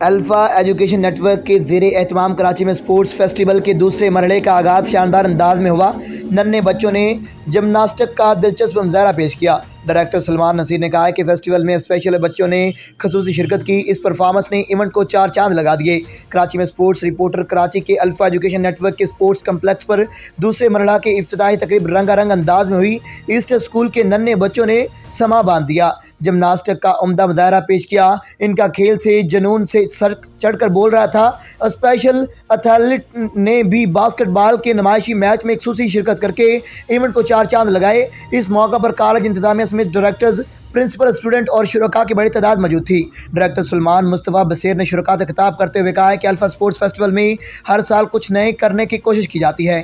Alpha education net work کے زیر اہتمام کراچی میں اسپورٹس فیسٹیول کے دوسرے مرحلے کا آغاز شاندار انداز میں ہوا۔ ننھے بچوں نے جمناسٹک کا دلچسپ مظاہرہ پیش کیا۔ ڈائریکٹر سلمان نصیر نے کہا کہ فیسٹیول میں اسپیشل بچوں نے خصوصی شرکت کی۔ اس پرفارمنس نے ایونٹ کو چار چاند لگا دیے۔ کراچی میں اسپورٹس رپورٹر کراچی کے الفا ایجوکیشن نیٹ ورک کے اسپورٹس کمپلیکس پر دوسرے مرحلہ کے افتتاحی تقریب رنگا رنگ انداز میں ہوئی۔ ایسٹ اسکول کے ننھے بچوں نے سما باندھ دیا، جمناسٹک کا عمدہ مظاہرہ پیش کیا۔ ان کا کھیل سے جنون سے سر چڑھ کر بول رہا تھا۔ اسپیشل ایتھلیٹ نے بھی باسکٹ بال کے نمائشی میچ میں خصوصی شرکت کر کے ایونٹ کو چار چاند لگائے۔ اس موقع پر کالج انتظامیہ سمیت ڈائریکٹرز، پرنسپل، اسٹوڈنٹ اور شرکاء کی بڑی تعداد موجود تھی۔ ڈائریکٹر سلمان مصطفیٰ بصیر نے شرکاء سے خطاب کرتے ہوئے کہا کہ الفا اسپورٹس فیسٹیول میں ہر سال کچھ نئے کرنے کی کوشش کی جاتی ہے۔